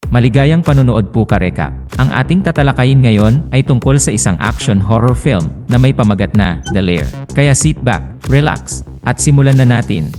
Maligayang panunood po ka-recap. Ang ating tatalakayin ngayon ay tungkol sa isang action horror film na may pamagat na The Lair. Kaya sit back, relax, at simulan na natin.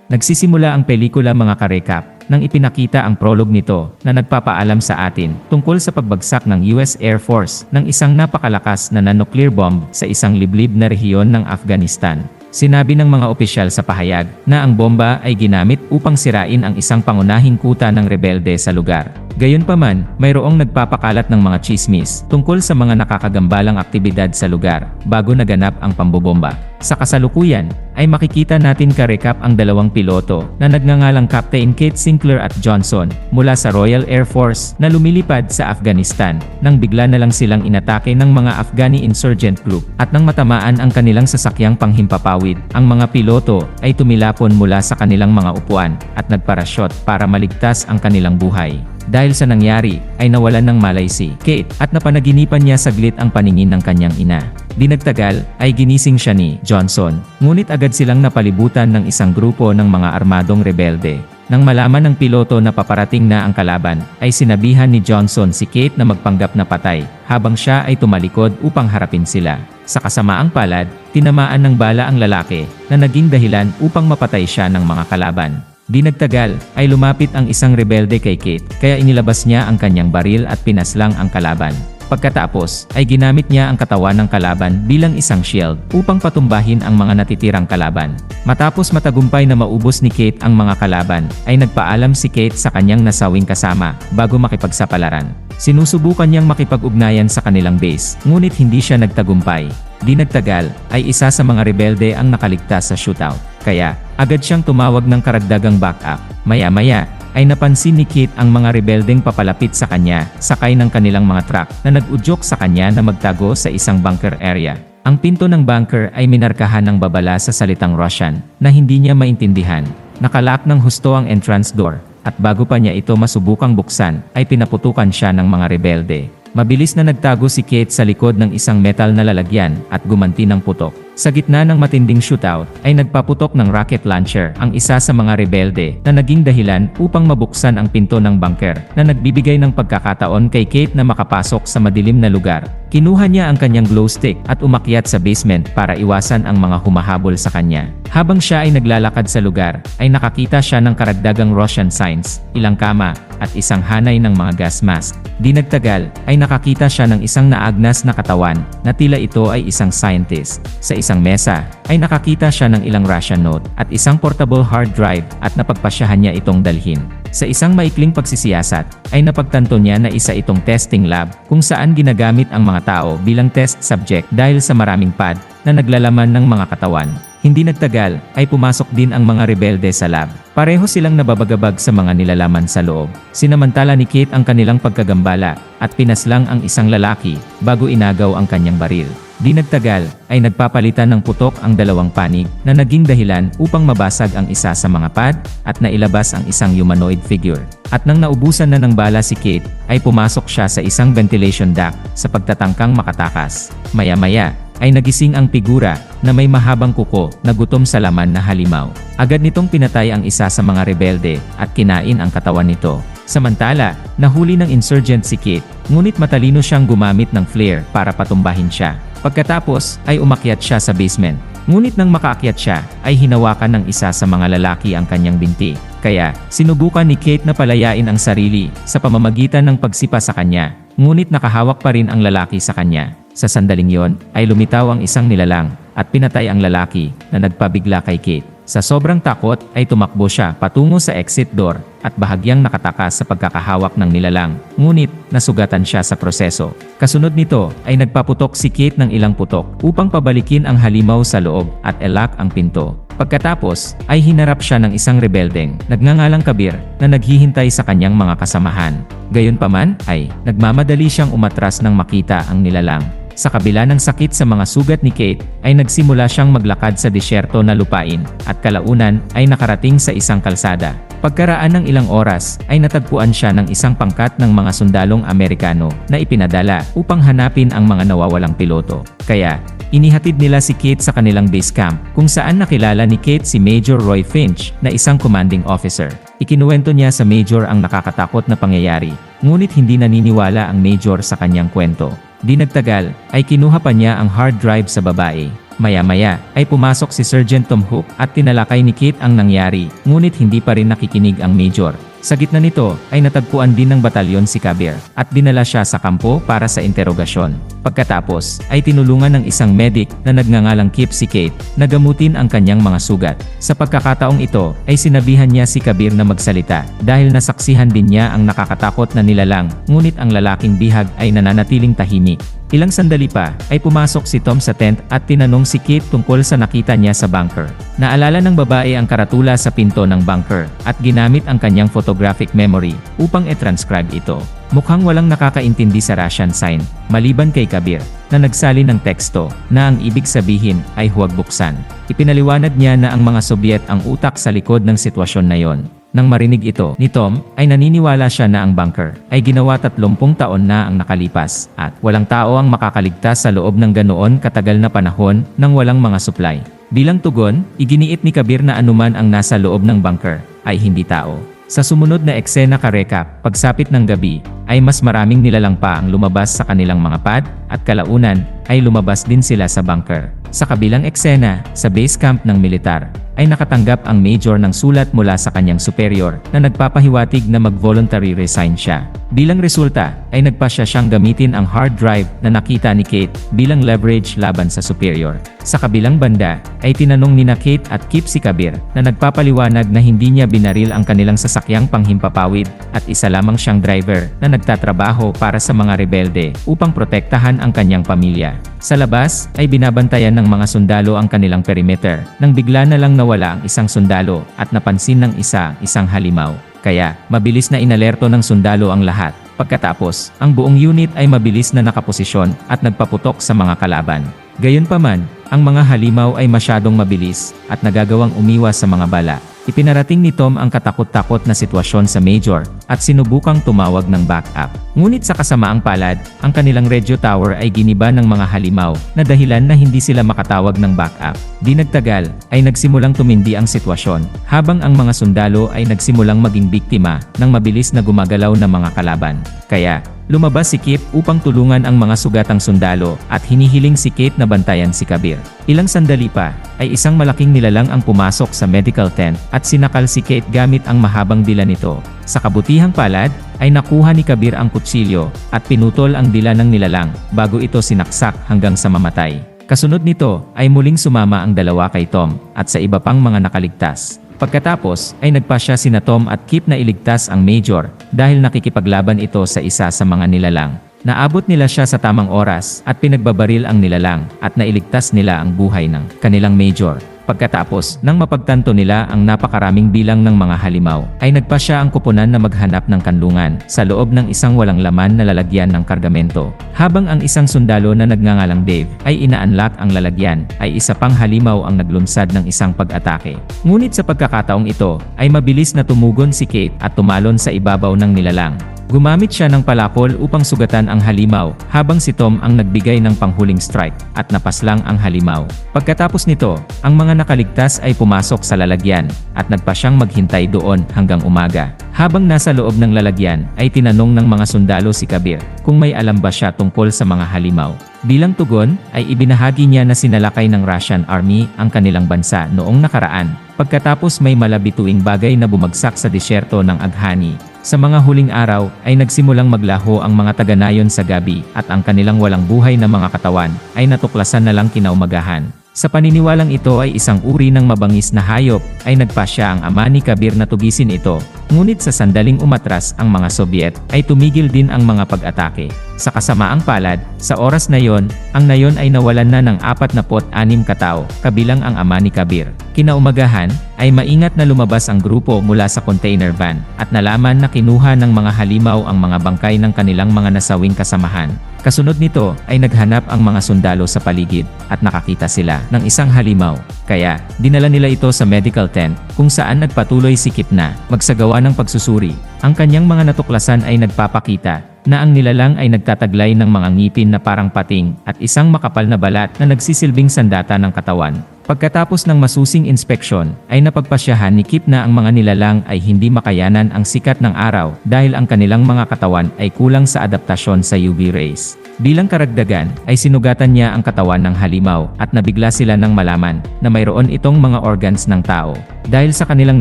Nagsisimula ang pelikula mga ka-recap nang ipinakita ang prologue nito na nagpapaalam sa atin tungkol sa pagbagsak ng US Air Force ng isang napakalakas na nuclear bomb sa isang liblib na rehiyon ng Afghanistan. Sinabi ng mga opisyal sa pahayag na ang bomba ay ginamit upang sirain ang isang pangunahing kuta ng rebelde sa lugar. Gayunpaman, mayroong nagpapakalat ng mga tsismis tungkol sa mga nakakagambalang aktibidad sa lugar bago naganap ang pambobomba. Sa kasalukuyan, ay makikita natin ka-recap ang dalawang piloto na nagngangalang Captain Kate Sinclair at Johnson mula sa Royal Air Force na lumilipad sa Afghanistan nang bigla na lang silang inatake ng mga Afghani insurgent group at nang matamaan ang kanilang sasakyang panghimpapawid. Ang mga piloto ay tumilapon mula sa kanilang mga upuan at nagparashot para maligtas ang kanilang buhay. Dahil sa nangyari, ay nawalan ng malay si Kate at napanaginipan niya saglit ang paningin ng kanyang ina. Di nagtagal, ay ginising siya ni Johnson. Ngunit agad silang napalibutan ng isang grupo ng mga armadong rebelde. Nang malaman ng piloto na paparating na ang kalaban, ay sinabihan ni Johnson si Kate na magpanggap na patay, habang siya ay tumalikod upang harapin sila. Sa kasamaang palad, tinamaan ng bala ang lalaki, na naging dahilan upang mapatay siya ng mga kalaban. Di nagtagal, ay lumapit ang isang rebelde kay Kate, kaya inilabas niya ang kanyang baril at pinaslang ang kalaban. Pagkatapos, ay ginamit niya ang katawan ng kalaban bilang isang shield upang patumbahin ang mga natitirang kalaban. Matapos matagumpay na maubos ni Kate ang mga kalaban, ay nagpaalam si Kate sa kanyang nasawing kasama bago makipagsapalaran. Sinusubukan niyang makipag-ugnayan sa kanilang base, ngunit hindi siya nagtagumpay. Di nagtagal, ay isa sa mga rebelde ang nakaligtas sa shootout. Kaya, agad siyang tumawag ng karagdagang backup. Maya-maya, ay napansin ni Kate ang mga rebeldeng papalapit sa kanya, sakay ng kanilang mga truck na nag-udyok sa kanya na magtago sa isang bunker area. Ang pinto ng bunker ay minarkahan ng babala sa salitang Russian na hindi niya maintindihan. Nakalock ng husto ang entrance door, at bago pa niya ito masubukang buksan, ay pinaputukan siya ng mga rebelde. Mabilis na nagtago si Kate sa likod ng isang metal na lalagyan at gumanti ng putok. Sa gitna ng matinding shootout, ay nagpaputok ng rocket launcher ang isa sa mga rebelde na naging dahilan upang mabuksan ang pinto ng bunker na nagbibigay ng pagkakataon kay Kate na makapasok sa madilim na lugar. Kinuha niya ang kanyang glow stick at umakyat sa basement para iwasan ang mga humahabol sa kanya. Habang siya ay naglalakad sa lugar, ay nakakita siya ng karagdagang Russian signs, ilang kama, at isang hanay ng mga gas mask. Di nagtagal, ay nakakita siya ng isang naagnas na katawan na tila ito ay isang scientist. Sa isang mesa, ay nakakita siya ng ilang Russian note at isang portable hard drive at napagpasyahan niya itong dalhin. Sa isang maikling pagsisiyasat, ay napagtanto niya na isa itong testing lab kung saan ginagamit ang mga tao bilang test subject dahil sa maraming pad na naglalaman ng mga katawan. Hindi nagtagal, ay pumasok din ang mga rebelde sa lab. Pareho silang nababagabag sa mga nilalaman sa loob. Sinamantala ni Kate ang kanilang pagkagambala at pinaslang ang isang lalaki bago inagaw ang kanyang baril. Di nagtagal, ay nagpapalitan ng putok ang dalawang panig na naging dahilan upang mabasag ang isa sa mga pad at nailabas ang isang humanoid figure. At nang naubusan na ng bala si Kate, ay pumasok siya sa isang ventilation duct sa pagtatangkang makatakas. Maya-maya, ay nagising ang figura na may mahabang kuko na gutom sa laman na halimaw. Agad nitong pinatay ang isa sa mga rebelde at kinain ang katawan nito. Samantala, nahuli ng insurgent si Kate, ngunit matalino siyang gumamit ng flare para patumbahin siya. Pagkatapos, ay umakyat siya sa basement. Ngunit nang makaakyat siya, ay hinawakan ng isa sa mga lalaki ang kanyang binti. Kaya, sinubukan ni Kate na palayain ang sarili sa pamamagitan ng pagsipa sa kanya. Ngunit nakahawak pa rin ang lalaki sa kanya. Sa sandaling yon, ay lumitaw ang isang nilalang at pinatay ang lalaki na nagpabigla kay Kate. Sa sobrang takot, ay tumakbo siya patungo sa exit door at bahagyang nakatakas sa pagkakahawak ng nilalang. Ngunit, nasugatan siya sa proseso. Kasunod nito, ay nagpaputok si Kate ng ilang putok upang pabalikin ang halimaw sa loob at lock ang pinto. Pagkatapos, ay hinarap siya ng isang rebeldeng nagngangalang Kabir na naghihintay sa kanyang mga kasamahan. Gayunpaman, ay nagmamadali siyang umatras nang makita ang nilalang. Sa kabila ng sakit sa mga sugat ni Kate, ay nagsimula siyang maglakad sa disyerto na lupain, at kalaunan ay nakarating sa isang kalsada. Pagkaraan ng ilang oras, ay natagpuan siya ng isang pangkat ng mga sundalong Amerikano na ipinadala upang hanapin ang mga nawawalang piloto. Kaya, inihatid nila si Kate sa kanilang base camp, kung saan nakilala ni Kate si Major Roy Finch na isang commanding officer. Ikinuwento niya sa Major ang nakakatakot na pangyayari, ngunit hindi naniniwala ang Major sa kanyang kwento. Di nagtagal, ay kinuha pa niya ang hard drive sa babae. Maya-maya, ay pumasok si Sergeant Tom Hook at tinalakay ni Kate ang nangyari, ngunit hindi pa rin nakikinig ang Major. Sa gitna nito, ay natagpuan din ng batalyon si Kabir, at dinala siya sa kampo para sa interogasyon. Pagkatapos, ay tinulungan ng isang medic na nagngangalang Kip si Kate, na gamutin ang kanyang mga sugat. Sa pagkakataong ito, ay sinabihan niya si Kabir na magsalita, dahil nasaksihan din niya ang nakakatakot na nilalang, ngunit ang lalaking bihag ay nananatiling tahimik. Ilang sandali pa, ay pumasok si Tom sa tent at tinanong si Kate tungkol sa nakita niya sa bunker. Naalala ng babae ang karatula sa pinto ng bunker, at ginamit ang kanyang photographic memory upang i-transcribe ito. Mukhang walang nakakaintindi sa Russian sign, maliban kay Kabir, na nagsali ng teksto, na ang ibig sabihin ay huwag buksan. Ipinaliwanag niya na ang mga Sobyet ang utak sa likod ng sitwasyon na yon. Nang marinig ito ni Tom, ay naniniwala siya na ang bunker ay ginawa 30 taon na ang nakalipas, at walang tao ang makakaligtas sa loob ng ganoon katagal na panahon nang walang mga supply. Bilang tugon, iginiit ni Kabir na anuman ang nasa loob ng bunker ay hindi tao. Sa sumunod na eksena ka-recap, pagsapit ng gabi, ay mas maraming nilalang pa ang lumabas sa kanilang mga pad, at kalaunan, ay lumabas din sila sa bunker. Sa kabilang eksena, sa base camp ng militar, ay nakatanggap ang Major ng sulat mula sa kanyang superior na nagpapahiwatig na mag-voluntary resign siya. Bilang resulta, ay nagpasya siyang gamitin ang hard drive na nakita ni Kate bilang leverage laban sa superior. Sa kabilang banda, ay tinanong nina Kate at Kip si Kabir na nagpapaliwanag na hindi niya binaril ang kanilang sasakyang panghimpapawid, at isa lamang siyang driver na nagtatrabaho para sa mga rebelde upang protektahan ang kanyang pamilya. Sa labas, ay binabantayan ng mga sundalo ang kanilang perimeter, nang bigla na lang nawala ang isang sundalo at napansin ng isang halimaw. Kaya, mabilis na inalerto ng sundalo ang lahat. Pagkatapos, ang buong unit ay mabilis na nakaposisyon at nagpaputok sa mga kalaban. Gayunpaman, ang mga halimaw ay masyadong mabilis at nagagawang umiwas sa mga bala. Ipinarating ni Tom ang katakot-takot na sitwasyon sa Major at sinubukang tumawag ng backup. Ngunit sa kasamaang palad, ang kanilang radio tower ay giniba ng mga halimaw na dahilan na hindi sila makatawag ng backup. Di nagtagal, ay nagsimulang tumindi ang sitwasyon, habang ang mga sundalo ay nagsimulang maging biktima ng mabilis na gumagalaw na mga kalaban. Kaya, lumabas si Kip upang tulungan ang mga sugatang sundalo at hinihiling si Kate na bantayan si Kabir. Ilang sandali pa, ay isang malaking nilalang ang pumasok sa medical tent at sinakal si Kate gamit ang mahabang dila nito. Sa kabutihang palad, ay nakuha ni Kabir ang kutsilyo at pinutol ang dila ng nilalang bago ito sinaksak hanggang sa mamatay. Kasunod nito, ay muling sumama ang dalawa kay Tom at sa iba pang mga nakaligtas. Pagkatapos, ay nagpasya sina Tom at Kip na iligtas ang Major dahil nakikipaglaban ito sa isa sa mga nilalang. Naabot nila siya sa tamang oras at pinagbabaril ang nilalang at nailigtas nila ang buhay ng kanilang Major. Pagkatapos, nang mapagtanto nila ang napakaraming bilang ng mga halimaw, ay nagpasya ang koponan na maghanap ng kanlungan sa loob ng isang walang laman na lalagyan ng kargamento. Habang ang isang sundalo na nagngangalang Dave ay ina-unlock ang lalagyan, ay isa pang halimaw ang naglunsad ng isang pag-atake. Ngunit sa pagkakataong ito, ay mabilis na tumugon si Kate at tumalon sa ibabaw ng nilalang. Gumamit siya ng palakol upang sugatan ang halimaw, habang si Tom ang nagbigay ng panghuling strike, at napaslang ang halimaw. Pagkatapos nito, ang mga nakaligtas ay pumasok sa lalagyan, at nagpa siyang maghintay doon hanggang umaga. Habang nasa loob ng lalagyan, ay tinanong ng mga sundalo si Kabir kung may alam ba siya tungkol sa mga halimaw. Bilang tugon, ay ibinahagi niya na sinalakay ng Russian Army ang kanilang bansa noong nakaraan, pagkatapos may malabituing bagay na bumagsak sa disyerto ng Aghani. Sa mga huling araw, ay nagsimulang maglaho ang mga taga-nayon sa gabi at ang kanilang walang buhay na mga katawan ay natuklasan na lang kinaumagahan. Sa paniniwalang ito ay isang uri ng mabangis na hayop, ay nagpasya ang ama ni Kabir na tugisin ito. Ngunit sa sandaling umatras ang mga Sobyet, ay tumigil din ang mga pag-atake. Sa kasamaang palad, sa oras na yon, ang nayon ay nawalan na ng 46 katao, kabilang ang ama ni Kabir. Kinaumagahan, ay maingat na lumabas ang grupo mula sa container van, at nalaman na kinuha ng mga halimaw ang mga bangkay ng kanilang mga nasawing kasamahan. Kasunod nito, ay naghanap ang mga sundalo sa paligid, at nakakita sila ng isang halimaw. Kaya, dinala nila ito sa medical tent, kung saan nagpatuloy si Kip na magsagawa ng pagsusuri. Ang kanyang mga natuklasan ay nagpapakita na ang nilalang ay nagtataglay ng mga ngipin na parang pating at isang makapal na balat na nagsisilbing sandata ng katawan. Pagkatapos ng masusing inspeksyon, ay napagpasyahan ni Kip na ang mga nilalang ay hindi makayanan ang sikat ng araw dahil ang kanilang mga katawan ay kulang sa adaptasyon sa UV rays. Bilang karagdagan, ay sinugatan niya ang katawan ng halimaw at nabigla sila nang malaman na mayroon itong mga organs ng tao. Dahil sa kanilang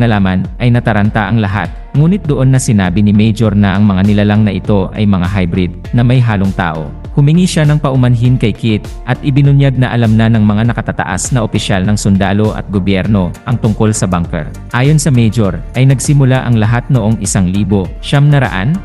nalaman, ay nataranta ang lahat. Ngunit doon na sinabi ni Major na ang mga nilalang na ito ay mga hybrid na may halong tao. Humingi siya ng paumanhin kay Kit at ibinunyag na alam na ng mga nakatataas na opisyal ng sundalo at gobyerno ang tungkol sa bunker. Ayon sa Major, ay nagsimula ang lahat noong 1979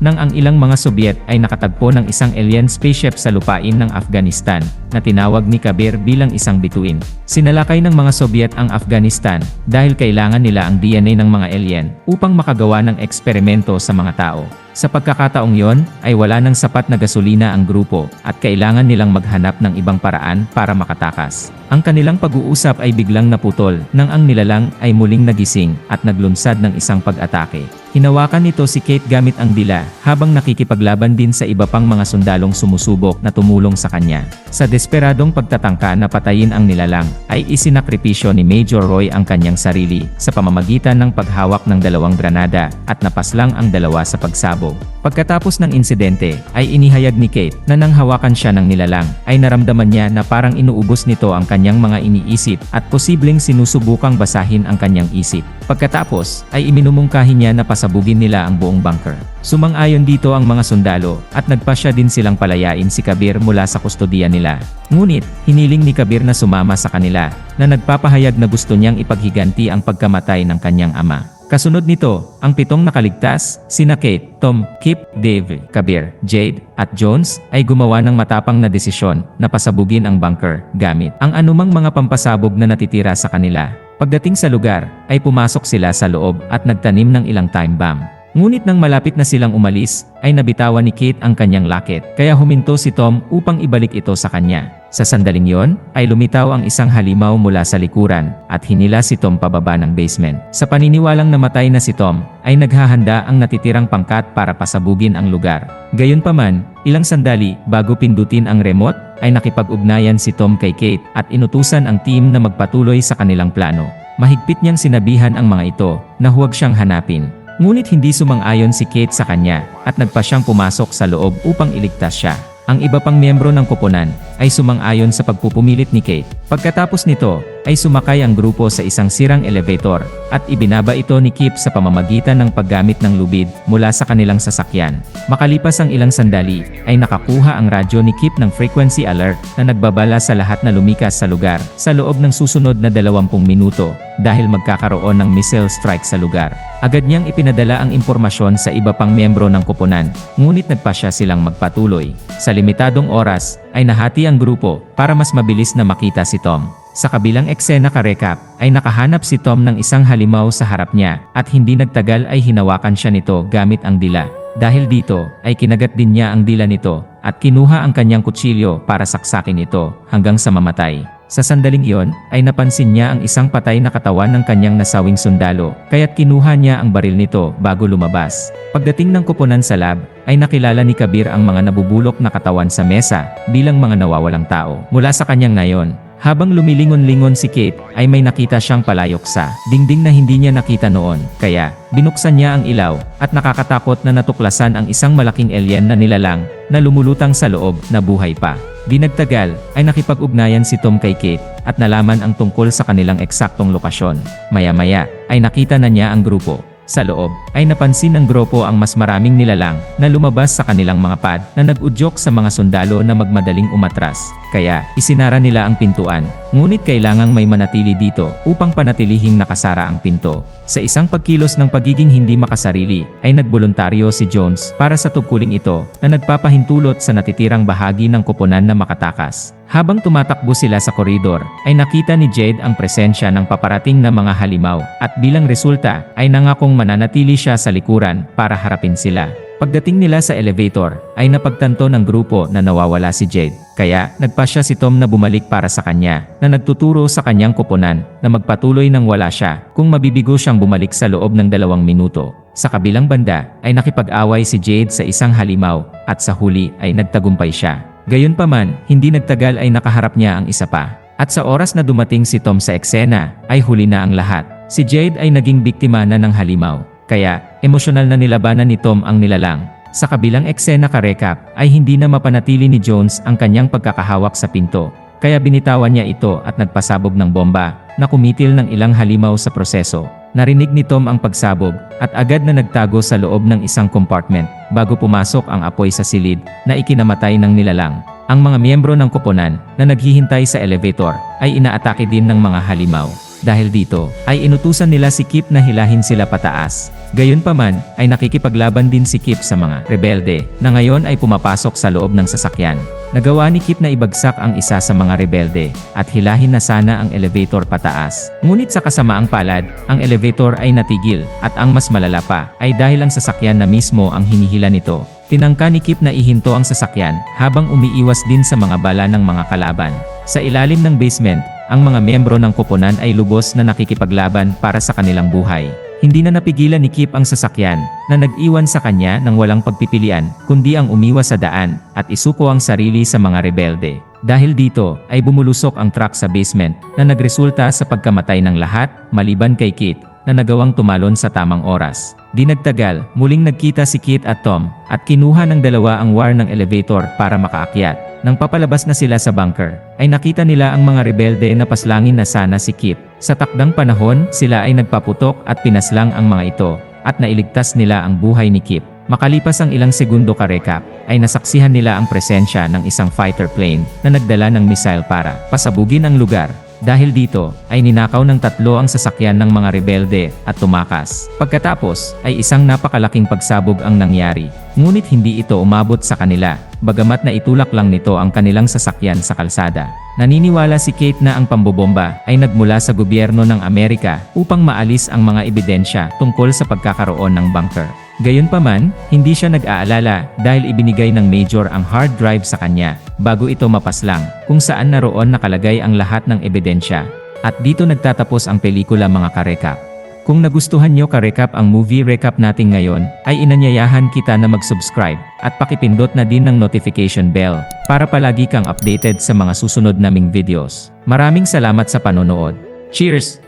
nang ang ilang mga Sobyet ay nakatagpo ng isang alien spaceship sa lupain ng Afghanistan na tinawag ni Kabir bilang isang bituin. Sinalakay ng mga Sobyet ang Afghanistan dahil kailangan nila ang DNA ng mga alien upang makagawa ng eksperimento sa mga tao. Sa pagkakataong yon, ay wala ng sapat na gasolina ang grupo at kailangan nilang maghanap ng ibang paraan para makatakas. Ang kanilang pag-uusap ay biglang naputol nang ang nilalang ay muling nagising at naglunsad ng isang pag-atake. Hinawakan nito si Kate gamit ang dila habang nakikipaglaban din sa iba pang mga sundalong sumusubok na tumulong sa kanya. Sa desperadong pagtatangka na patayin ang nilalang, ay isinakripisyo ni Major Roy ang kanyang sarili sa pamamagitan ng paghawak ng 2 granada at napaslang ang 2 sa pagsabog. Pagkatapos ng insidente, ay inihayag ni Kate na nang hawakan siya ng nilalang, ay naramdaman niya na parang inuubos nito ang kanyang mga iniisip at posibleng sinusubukang basahin ang kanyang isip. Pagkatapos, ay iminumungkahi niya na pasabugin nila ang buong bunker. Sumang-ayon dito ang mga sundalo at nagpasya din silang palayain si Kabir mula sa kustodiya nila. Ngunit, hiniling ni Kabir na sumama sa kanila, na nagpapahayag na gusto niyang ipaghiganti ang pagkamatay ng kanyang ama. Kasunod nito, ang 7 nakaligtas, sina Kate, Tom, Kip, Dave, Kabir, Jade, at Jones, ay gumawa ng matapang na desisyon na pasabugin ang bunker gamit ang anumang mga pampasabog na natitira sa kanila. Pagdating sa lugar, ay pumasok sila sa loob at nagtanim ng ilang time bomb. Ngunit nang malapit na silang umalis, ay nabitawan ni Kate ang kanyang laket, kaya huminto si Tom upang ibalik ito sa kanya. Sa sandaling yon, ay lumitaw ang isang halimaw mula sa likuran at hinila si Tom pababa ng basement. Sa paniniwalang namatay na si Tom, ay naghahanda ang natitirang pangkat para pasabugin ang lugar. Gayunpaman, ilang sandali bago pindutin ang remote, ay nakipag-ugnayan si Tom kay Kate at inutusan ang team na magpatuloy sa kanilang plano. Mahigpit niyang sinabihan ang mga ito na huwag siyang hanapin. Ngunit hindi sumang-ayon si Kate sa kanya at nagpa siyang pumasok sa loob upang iligtas siya. Ang iba pang miyembro ng koponan ay sumang-ayon sa pagpupumilit ni Kate. Pagkatapos nito, ay sumakay ang grupo sa isang sirang elevator at ibinaba ito ni Kip sa pamamagitan ng paggamit ng lubid mula sa kanilang sasakyan. Makalipas ang ilang sandali, ay nakakuha ang radyo ni Kip ng frequency alert na nagbabala sa lahat na lumikas sa lugar sa loob ng susunod na 20 minuto dahil magkakaroon ng missile strike sa lugar. Agad niyang ipinadala ang impormasyon sa iba pang miyembro ng koponan, ngunit nagpasya silang magpatuloy. Sa limitadong oras, ay nahati ang grupo para mas mabilis na makita si Tom. Sa kabilang eksena ka-recap, ay nakahanap si Tom ng isang halimaw sa harap niya at hindi nagtagal ay hinawakan siya nito gamit ang dila. Dahil dito, ay kinagat din niya ang dila nito at kinuha ang kanyang kutsilyo para saksakin ito hanggang sa mamatay. Sa sandaling iyon, ay napansin niya ang isang patay na katawan ng kanyang nasawing sundalo, kaya't kinuha niya ang baril nito bago lumabas. Pagdating ng koponan sa lab, ay nakilala ni Kabir ang mga nabubulok na katawan sa mesa bilang mga nawawalang tao. Mula sa kanyang nayon, habang lumilingon-lingon si Kate, ay may nakita siyang palayok sa dingding na hindi niya nakita noon. Kaya, binuksan niya ang ilaw at nakakatakot na natuklasan ang isang malaking alien na nilalang na lumulutang sa loob na buhay pa. Di nagtagal, ay nakipag-ugnayan si Tom kay Kate at nalaman ang tungkol sa kanilang eksaktong lokasyon. Maya-maya, ay nakita na niya ang grupo. Sa loob, ay napansin ng grupo ang mas maraming nilalang na lumabas sa kanilang mga pad na nag-udyok sa mga sundalo na magmadaling umatras. kaya isinara nila ang pintuan. Ngunit kailangang may manatili dito upang panatilihing nakasara ang pinto. Sa isang pagkilos ng pagiging hindi makasarili, ay nagboluntaryo si Jones para sa tungkuling ito na nagpapahintulot sa natitirang bahagi ng koponan na makatakas. Habang tumatakbo sila sa koridor, ay nakita ni Jade ang presensya ng paparating na mga halimaw at bilang resulta ay nangakong mananatili siya sa likuran para harapin sila. Pagdating nila sa elevator, ay napagtanto ng grupo na nawawala si Jade. Kaya, nagpasya si Tom na bumalik para sa kanya, na nagtuturo sa kanyang koponan na magpatuloy nang wala siya kung mabibigo siyang bumalik sa loob ng 2 minuto. Sa kabilang banda, ay nakipag-away si Jade sa isang halimaw at sa huli ay nagtagumpay siya. Gayunpaman, hindi nagtagal ay nakaharap niya ang isa pa. At sa oras na dumating si Tom sa eksena, ay huli na ang lahat. Si Jade ay naging biktima na ng halimaw. Kaya, emosyonal na nilabanan ni Tom ang nilalang. Sa kabilang eksena ka-recap, ay hindi na mapanatili ni Jones ang kanyang pagkakahawak sa pinto. Kaya binitawan niya ito at nagpasabog ng bomba, na kumitil ng ilang halimaw sa proseso. Narinig ni Tom ang pagsabog, at agad na nagtago sa loob ng isang compartment, bago pumasok ang apoy sa silid, na ikinamatay ng nilalang. Ang mga miyembro ng koponan, na naghihintay sa elevator, ay inaatake din ng mga halimaw. Dahil dito, ay inutusan nila si Kip na hilahin sila pataas. Gayunpaman, ay nakikipaglaban din si Kip sa mga rebelde, na ngayon ay pumapasok sa loob ng sasakyan. Nagawa ni Kip na ibagsak ang isa sa mga rebelde, at hilahin na sana ang elevator pataas. Ngunit sa kasamaang palad, ang elevator ay natigil, at ang mas malala pa, ay dahil ang sasakyan na mismo ang hinihila nito. Tinangka ni Kip na ihinto ang sasakyan, habang umiiwas din sa mga bala ng mga kalaban. Sa ilalim ng basement, ang mga miyembro ng koponan ay lubos na nakikipaglaban para sa kanilang buhay. Hindi na napigilan ni Kip ang sasakyan, na nag-iwan sa kanya ng walang pagpipilian, kundi ang umiwas sa daan, at isuko ang sarili sa mga rebelde. Dahil dito, ay bumulusok ang truck sa basement, na nagresulta sa pagkamatay ng lahat, maliban kay Kit, na nagawang tumalon sa tamang oras. Di nagtagal, muling nagkita si Kit at Tom, at kinuha ng dalawa ang wire ng elevator para makaakyat. Nang papalabas na sila sa bunker, ay nakita nila ang mga rebelde na paslangin na sana si Kip. Sa takdang panahon, sila ay nagpaputok at pinaslang ang mga ito, at nailigtas nila ang buhay ni Kip. Makalipas ang ilang segundo ka-recap, ay nasaksihan nila ang presensya ng isang fighter plane na nagdala ng missile para pasabugin ang lugar. Dahil dito, ay ninakaw ng 3 ang sasakyan ng mga rebelde at tumakas. Pagkatapos, ay isang napakalaking pagsabog ang nangyari. Ngunit hindi ito umabot sa kanila, bagamat na itulak lang nito ang kanilang sasakyan sa kalsada. Naniniwala si Kate na ang pambobomba ay nagmula sa gobyerno ng Amerika upang maalis ang mga ebidensya tungkol sa pagkakaroon ng bunker. Gayunpaman, hindi siya nag-aalala dahil ibinigay ng Major ang hard drive sa kanya bago ito mapaslang, kung saan naroon nakalagay ang lahat ng ebidensya. At dito nagtatapos ang pelikula mga ka-recap. Kung nagustuhan nyo ka-recap ang movie recap natin ngayon, ay inanyayahan kita na mag-subscribe at pakipindot na din ng notification bell para palagi kang updated sa mga susunod naming videos. Maraming salamat sa panonood. Cheers!